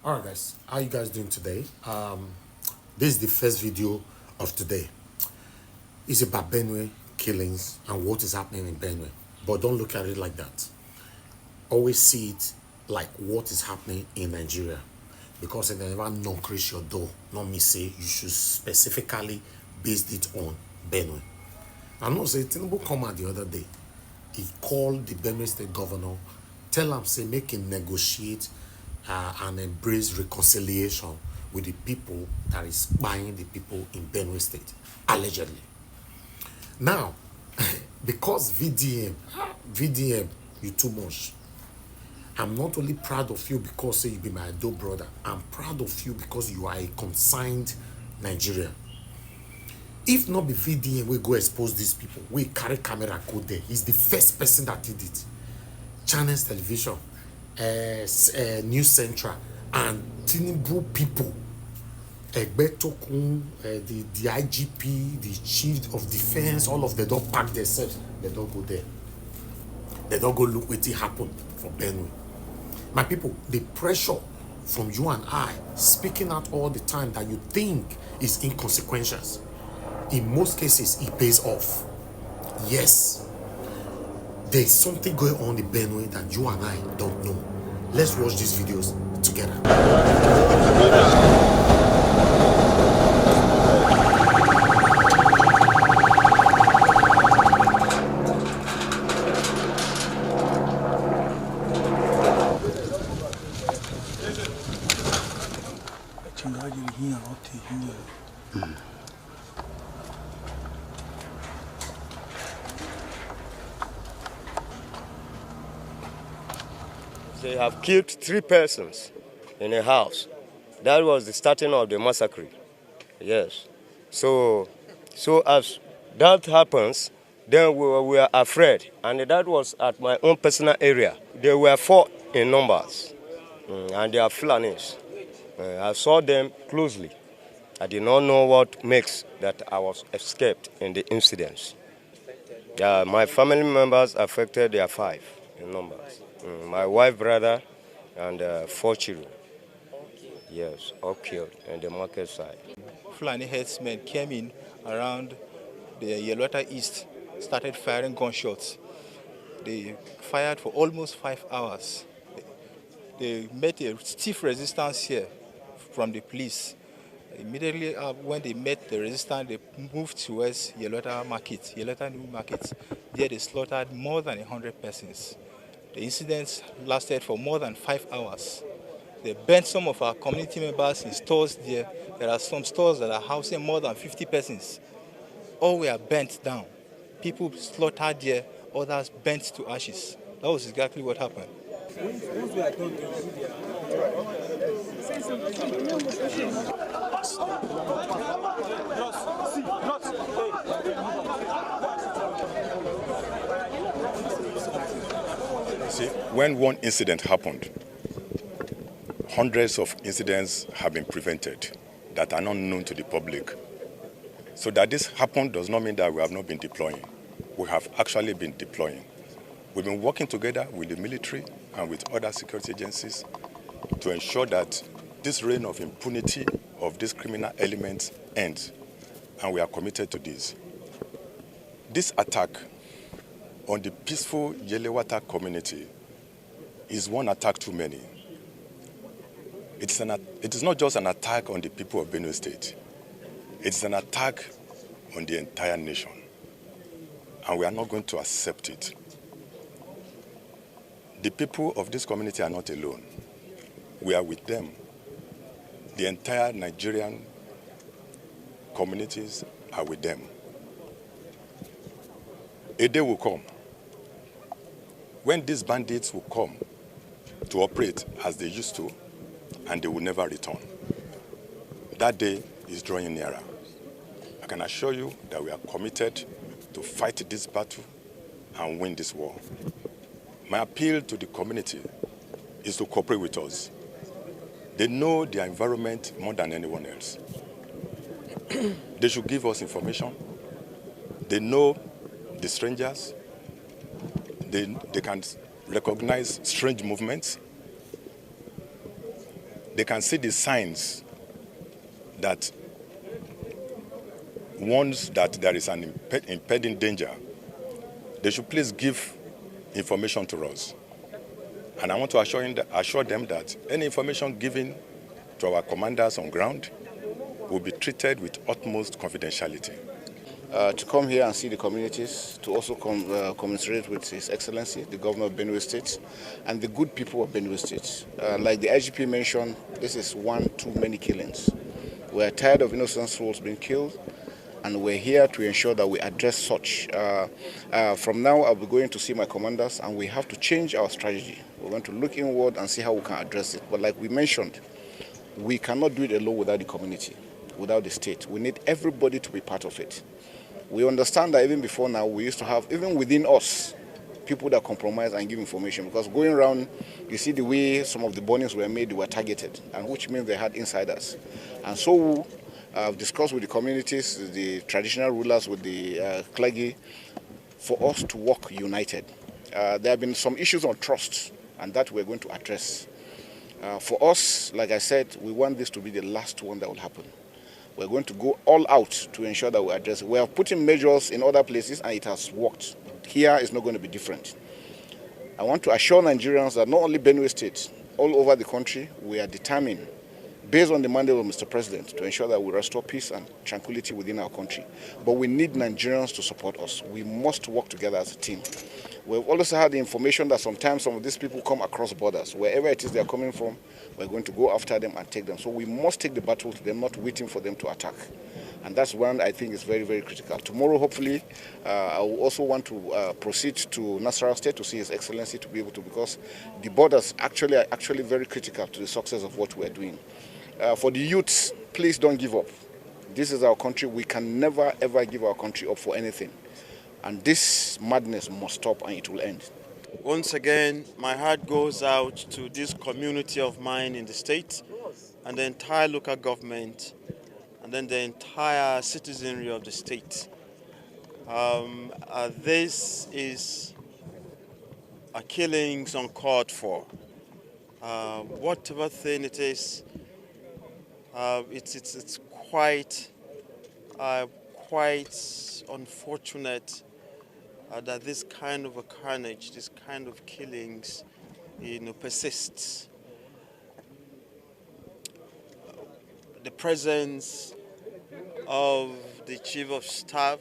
Alright guys, how you guys doing today? This is the first video of today. It's about Benue killings and what is happening in Benue. But don't look at it like that. Always see it like what is happening in Nigeria. Because they never increase your door. Not me say you should specifically base it on Benue. I know say Tinubu come out the other day. He called the Benue state governor, tell him say make him negotiate and embrace reconciliation with the people that is buying the people in Benue State, allegedly. Now, because VDM, you too much. I'm not only proud of you because say you be my adult brother. I'm proud of you because you are a consigned Nigerian. If not be VDM, we go expose these people. We carry camera go there. He's the first person that did it. Channels Television, News Central, and Tinubu people. Egbetokun, the IGP, the Chief of Defense, all of them don't pack themselves. They don't go there. They don't go look what happened for Benue. My people, the pressure from you and I speaking out all the time that you think is inconsequential, in most cases, it pays off. Yes. There's something going on in Benue that you and I don't know. Let's watch these videos together. They have killed 3 persons in a house. That was the starting of the massacre. Yes. So as that happens, then we were afraid. And that was at my own personal area. They were 4 in numbers. And they are Fulanis. I saw them closely. I did not know what makes that I was escaped in the incidents. My family members affected, they are 5 in numbers. My wife, brother, and 4 children. Yes, all killed in the market side. Fulani herdsmen came in around the Yelwata East, started firing gunshots. They fired for almost 5 hours. They met a stiff resistance here from the police. Immediately when they met the resistance, they moved towards Yelwata Market, Yelwata New Market. There they slaughtered more than 100 persons. The incidents lasted for more than 5 hours. They burnt some of our community members in stores there. There are some stores that are housing more than 50 persons. All were burnt down. People slaughtered there, others burnt to ashes. That was exactly what happened. See, when one incident happened, hundreds of incidents have been prevented that are not known to the public. So that this happened does not mean that we have not been deploying. We have actually been deploying. We've been working together with the military and with other security agencies to ensure that this reign of impunity of these criminal elements ends, and we are committed to this. This attack on the peaceful Yelewata community is one attack too many. It is not just an attack on the people of Benue State. It's an attack on the entire nation. And we are not going to accept it. The people of this community are not alone. We are with them. The entire Nigerian communities are with them. A day will come when these bandits will come to operate as they used to, and they will never return. That day is drawing nearer. I can assure you that we are committed to fight this battle and win this war. My appeal to the community is to cooperate with us. They know their environment more than anyone else. They should give us information. They know the strangers. They can recognize strange movements. they can see the signs that warns that there is an impending danger, they should please give information to us. And I want to assure them that any information given to our commanders on ground will be treated with utmost confidentiality. To come here and see the communities, to also commiserate with His Excellency, the Governor of Benue State, and the good people of Benue State. Like the IGP mentioned, this is one too many killings. We're tired of innocent souls being killed, and we're here to ensure that we address such. From now, I'll be going to see my commanders, and we have to change our strategy. We're going to look inward and see how we can address it. But like we mentioned, we cannot do it alone without the community, without the state. We need everybody to be part of it. We understand that even before now, we used to have, even within us, people that compromise and give information. Because going around, you see the way some of the burnings were made, they were targeted, and which means they had insiders. And so I've discussed with the communities, the traditional rulers, with the clergy, for us to work united. There have been some issues on trust, and that we're going to address. For us, like I said, we want this to be the last one that will happen. We're going to go all out to ensure that we address it. We have put in measures in other places, and it has worked. Here is not going to be different. I want to assure Nigerians that not only Benue State, all over the country, we are determined, based on the mandate of Mr. President, to ensure that we restore peace and tranquility within our country. But we need Nigerians to support us. We must work together as a team. We've also had the information that sometimes some of these people come across borders. Wherever it is they're coming from, we're going to go after them and take them. So we must take the battle to them, not waiting for them to attack. And that's one I think is very, very critical. Tomorrow, hopefully, I will also want to proceed to Nasarawa State to see His Excellency, to be able to, because the borders are actually very critical to the success of what we're doing. For the youths, please don't give up. This is our country. We can never, ever give our country up for anything. And this madness must stop, and it will end. Once again, my heart goes out to this community of mine in the state and the entire local government and then the entire citizenry of the state. This is a killings uncalled for. Whatever thing it is, it's quite unfortunate that this kind of a carnage, this kind of killings, persists. The presence of the Chief of Staff,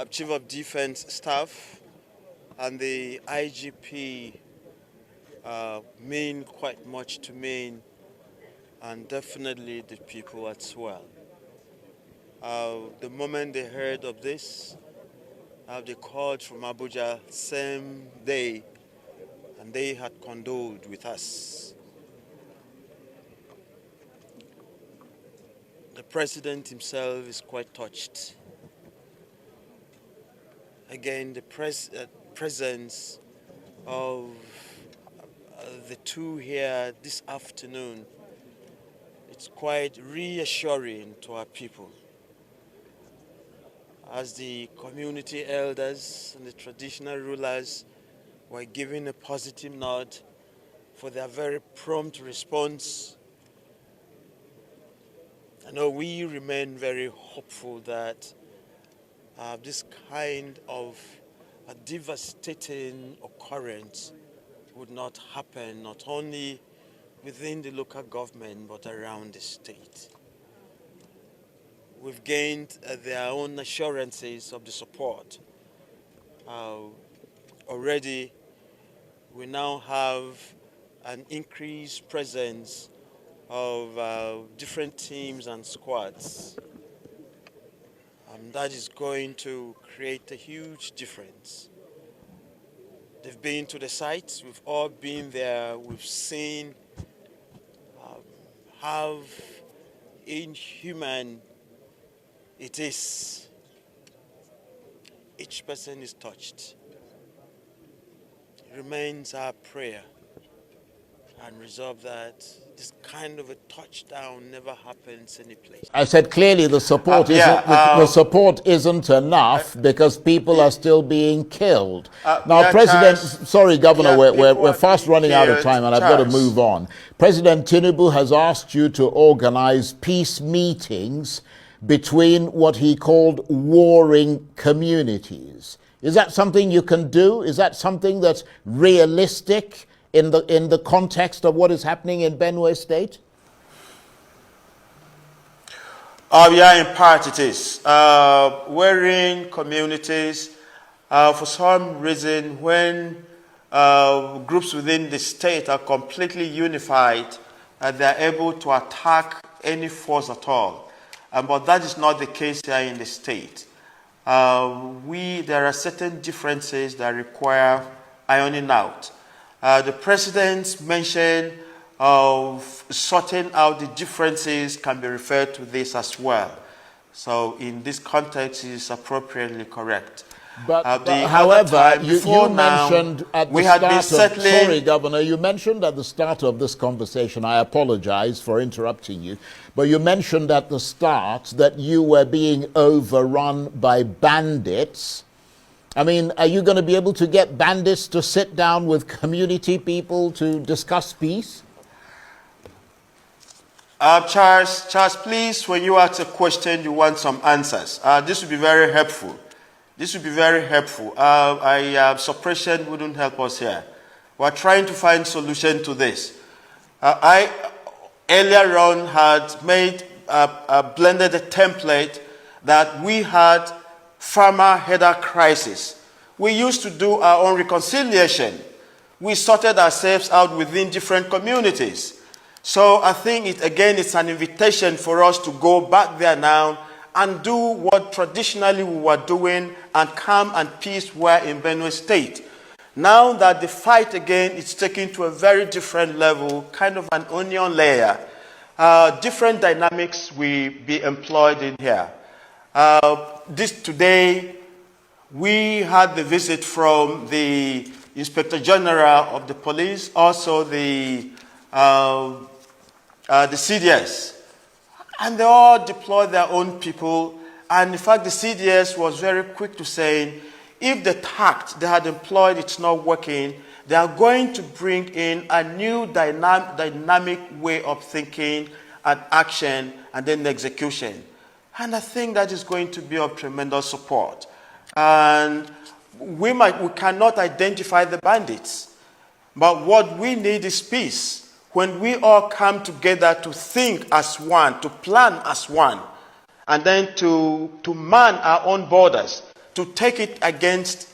Chief of Defense Staff, and the IGP mean quite much to me, and definitely the people as well. The moment they heard of this, they called from Abuja same day, and they had condoled with us. The president himself is quite touched. Again, the presence of the two here this afternoon, it's quite reassuring to our people. As the community elders and the traditional rulers were giving a positive nod for their very prompt response, I know we remain very hopeful that this kind of a devastating occurrence would not happen, not only within the local government, but around the state. We've gained their own assurances of the support. Already, we now have an increased presence of different teams and squads. That is going to create a huge difference. They've been to the sites, we've all been there, we've seen how inhuman it is. Each person is touched. It remains our prayer and resolve that. This kind of a touchdown never happens any place. I said clearly the support the support isn't enough because people are still being killed. Now, President, Charles, sorry, Governor, we're fast running out of killed. time, and I've got to move on. President Tinubu has asked you to organize peace meetings between what he called warring communities. Is that something you can do? Is that something that's realistic in the context of what is happening in Benue State? Yeah, in part it is. Warring communities, for some reason, when groups within the state are completely unified, they're able to attack any force at all. But that is not the case here in the state. There are certain differences that require ironing out. The president mentioned of sorting out the differences can be referred to this as well. So in this context, it is appropriately correct. But however, you mentioned at the start of, sorry, Governor, you mentioned at the start of this conversation, I apologize for interrupting you, but you mentioned at the start that you were being overrun by bandits. I mean, are you going to be able to get bandits to sit down with community people to discuss peace? Charles, please, when you ask a question, you want some answers. This would be very helpful. This would be very helpful. Suppression wouldn't help us here. We're trying to find solution to this. I earlier on had made blended a template that we had farmer header crisis. We used to do our own reconciliation. We sorted ourselves out within different communities. So I think it's an invitation for us to go back there now and do what traditionally we were doing, and calm and peace were in Benue State. Now that the fight again is taken to a very different level, kind of an onion layer, different dynamics will be employed in here. Today, we had the visit from the Inspector General of the police, also the CDS. And they all deployed their own people. And in fact, the CDS was very quick to say, if the tact they had employed it's not working, they are going to bring in a new dynamic way of thinking and action and then execution. And I think that is going to be of tremendous support. And we cannot identify the bandits, but what we need is peace. When we all come together to think as one, to plan as one, and then to man our own borders, to take it against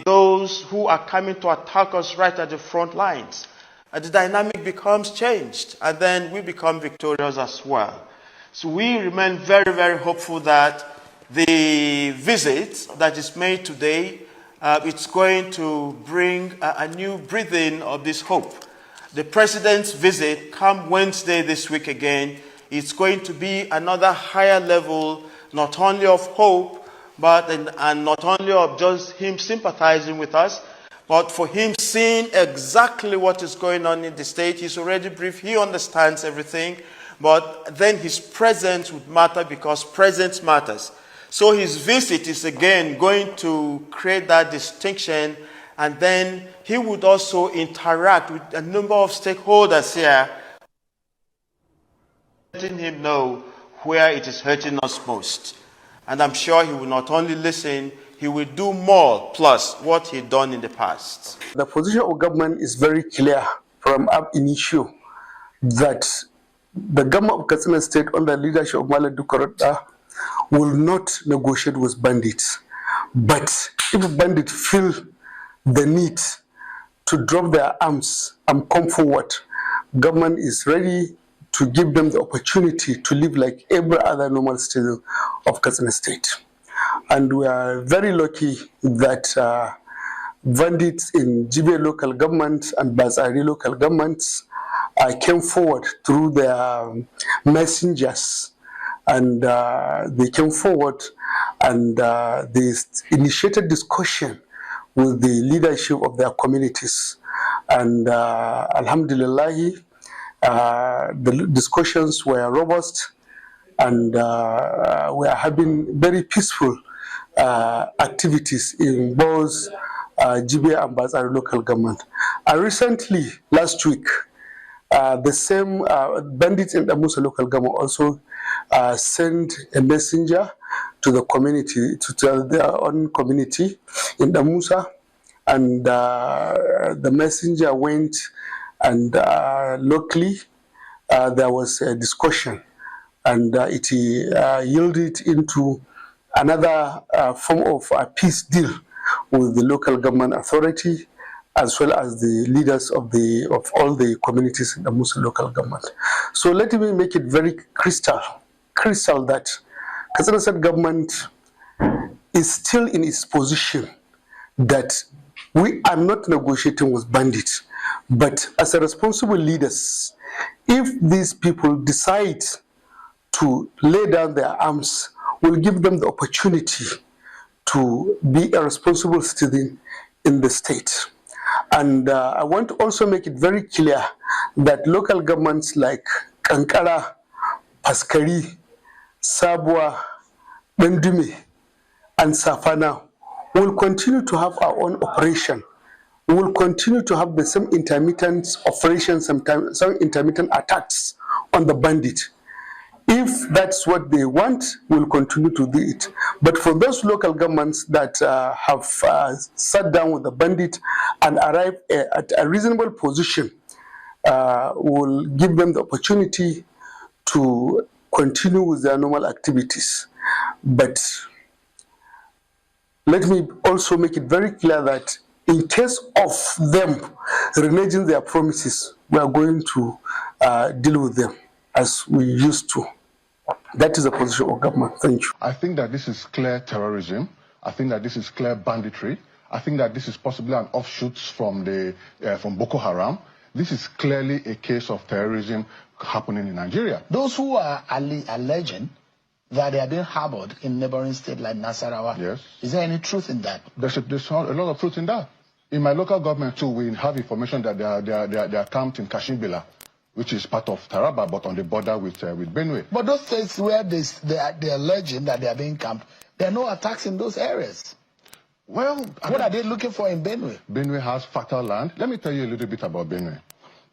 those who are coming to attack us right at the front lines, the dynamic becomes changed, and then we become victorious as well. So we remain very, very hopeful that the visit that is made today, it's going to bring a new breathing of this hope. The president's visit come Wednesday this week again, it's going to be another higher level, not only of hope, and not only of just him sympathizing with us, but for him seeing exactly what is going on in the state. He's already briefed, he understands everything, but then his presence would matter because presence matters. So his visit is again going to create that distinction. And then he would also interact with a number of stakeholders here, letting him know where it is hurting us most. And I'm sure he will not only listen, he will do more plus what he'd done in the past. The position of government is very clear from ab initio that the government of Katsina State under the leadership of Malam Dukarotta will not negotiate with bandits. But if bandits feel the need to drop their arms and come forward, government is ready to give them the opportunity to live like every other normal citizen of Katsina State. And we are very lucky that bandits in Jibe local government and Bazari local governments came forward through their messengers, and they came forward and they initiated discussion with the leadership of their communities. And alhamdulillah, the discussions were robust, and we are having very peaceful activities in both GBA and Bazar local government. Recently, last week, the same bandits in the Musa local government also sent a messenger to the community, to tell their own community in the Musa, and the messenger went, and locally there was a discussion, and it yielded into another form of a peace deal with the local government authority, as well as the leaders of all the communities in the Musa local government. So let me make it very crystal that Katsina State government is still in its position that we are not negotiating with bandits, but as a responsible leaders, if these people decide to lay down their arms, we'll give them the opportunity to be a responsible citizen in the state. And I want to also make it very clear that local governments like Kankara, Paskari, Sabwa, Benue, and Safana will continue to have our own operation. We will continue to have the same intermittent operations, some intermittent attacks on the bandit. If that's what they want, we'll continue to do it. But for those local governments that have sat down with the bandit and arrived at a reasonable position, we'll give them the opportunity to continue with their normal activities. But let me also make it very clear that in case of them reneging their promises, we are going to deal with them as we used to. That is the position of government. Thank you. I think that this is clear terrorism. I think that this is clear banditry. I think that this is possibly an offshoot from Boko Haram. This is clearly a case of terrorism happening in Nigeria. Those who are alleging that they are being harbored in neighboring states like Nasarawa, yes. Is there any truth in that? There's a lot of truth in that. In my local government too, we have information that they are camped in Kashimbila, which is part of Taraba, but on the border with Benue. But those states where they are alleging that they are being camped, there are no attacks in those areas. Well, what are they looking for in Benue? Benue has fertile land. Let me tell you a little bit about Benue.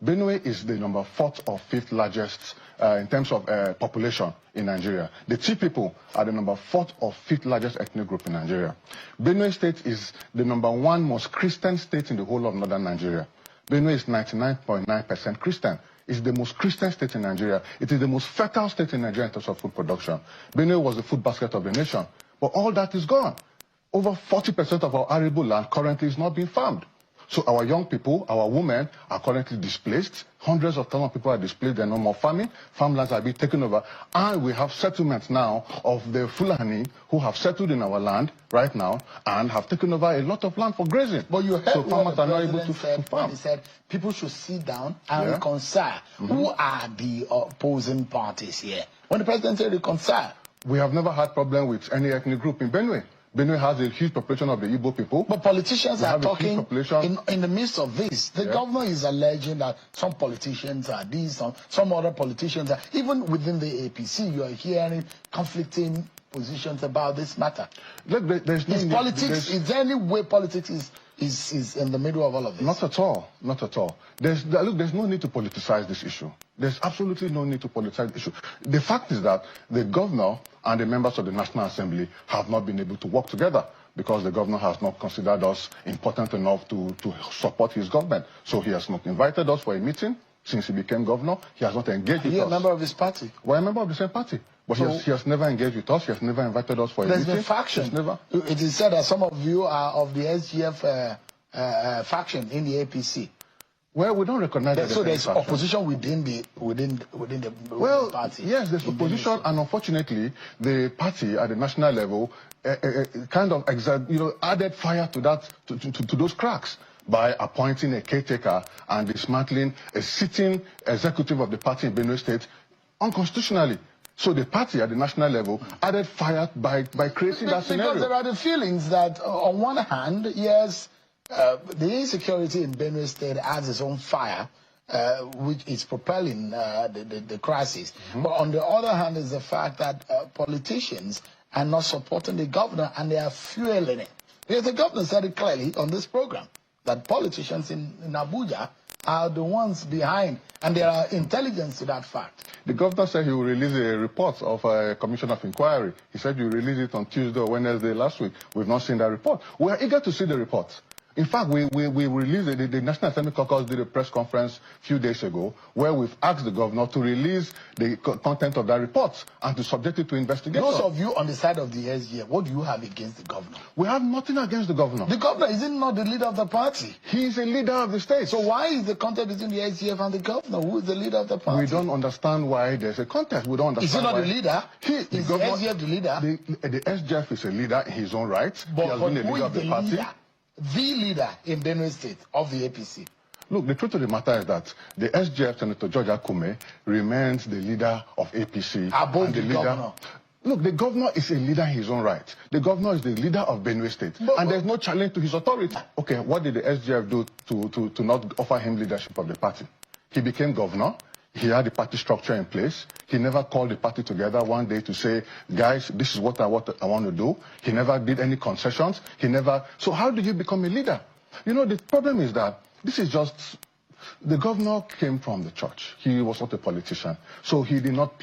Benue is the number 4th or 5th largest in terms of population in Nigeria. The Chi people are the number 4th or 5th largest ethnic group in Nigeria. Benue State is the number 1 most Christian state in the whole of northern Nigeria. Benue is 99.9% Christian. It's the most Christian state in Nigeria. It is the most fertile state in Nigeria in terms of food production. Benue was the food basket of the nation. But all that is gone. Over 40% of our arable land currently is not being farmed. So our young people, our women are currently displaced. Hundreds of thousands of people are displaced. There are no more farming. Farmlands are being taken over. And we have settlements now of the Fulani who have settled in our land right now and have taken over a lot of land for grazing. But you heard so farmers are not able to farm. He said people should sit down and reconcile. Who are the opposing parties here? When the president said reconcile. We have never had problem with any ethnic group in Benue. Benue has a huge population of the Igbo people. But politicians are talking in the midst of this. The governor is alleging that some politicians are these, some other politicians are, even within the APC, you are hearing conflicting positions about this matter. Look, there's is there any way politics is in the middle of all of this? Not at all. Not at all. There's no need to politicize this issue. There's absolutely no need to politicize the issue. The fact is that the governor and the members of the National Assembly have not been able to work together because the governor has not considered us important enough to support his government. So he has not invited us for a meeting since he became governor. He has not engaged with us. Are you a member of his party? We're a member of the same party. But so he has never engaged with us. He has never invited us for a meeting. There's been faction. It is said that some of you are of the SGF faction in the APC. Well, we don't recognize that. So there's opposition within the party. Yes, there's opposition, and unfortunately, the party at the national level kind of added fire to that to those cracks by appointing a caretaker and dismantling a sitting executive of the party in Benue State unconstitutionally. So the party at the national level added fire by creating that scenario. Because there are the feelings that on one hand, yes, the insecurity in Benue State has its own fire, which is propelling the crisis. But on the other hand is the fact that politicians are not supporting the governor and they are fueling it. Because the governor said it clearly on this program that politicians in Abuja are the ones behind, and there are intelligence to that fact. The governor said he will release a report of a commission of inquiry. He said you released it on Tuesday or Wednesday last week. We've not seen that report. We are eager to see the report. In fact, we released it. The National Assembly Caucus did a press conference a few days ago where we've asked the governor to release the content of that report and to subject it to investigation. Those of you on the side of the SGF, what do you have against the governor? We have nothing against the governor. The governor is not the leader of the party. He is a leader of the state. So why is the contest between the SGF and the governor? Who is the leader of the party? We don't understand why there's a contest. We don't understand. Is he not why. the leader? Is the SGF the leader? The SGF is a leader in his own right. But he has been a leader of the party. Leader? The leader in Benue State of the APC. Look, the truth of the matter is that the SGF, Senator George Akume, remains the leader of APC. Above the governor. Look, the governor is a leader in his own right. The governor is the leader of Benue State. And there's no challenge to his authority. Okay, what did the SGF do to not offer him leadership of the party? He became governor. He had the party structure in place. He never called the party together one day to say, guys, this is what I want to do. He never did any concessions. So how did you become a leader? You know, the problem is that this is just, the governor came from the church. He was not a politician. So he did not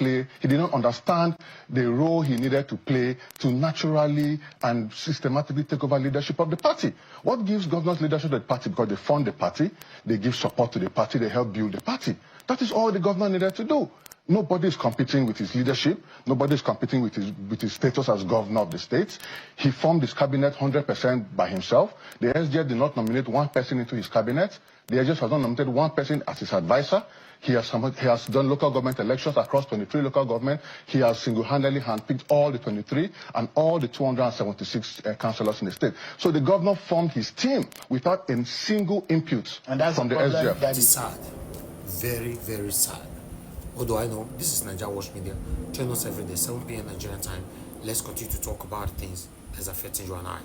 understand the role he needed to play to naturally and systematically take over leadership of the party. What gives governors leadership of the party? Because they fund the party, they give support to the party, they help build the party. That is all the governor needed to do. Nobody is competing with his leadership. Nobody is competing with his status as governor of the state. He formed his cabinet 100% by himself. The SGF did not nominate one person into his cabinet. The SGF has not nominated one person as his advisor. He has done local government elections across 23 local governments. He has single-handedly handpicked all the 23 and all the 276 councillors in the state. So the governor formed his team without a single input from the SGF. That is sad. Very, very sad. Although I know this is NWATCH Media. Join us every day, 7 p.m. Nigerian time. Let's continue to talk about things that's affecting you and I.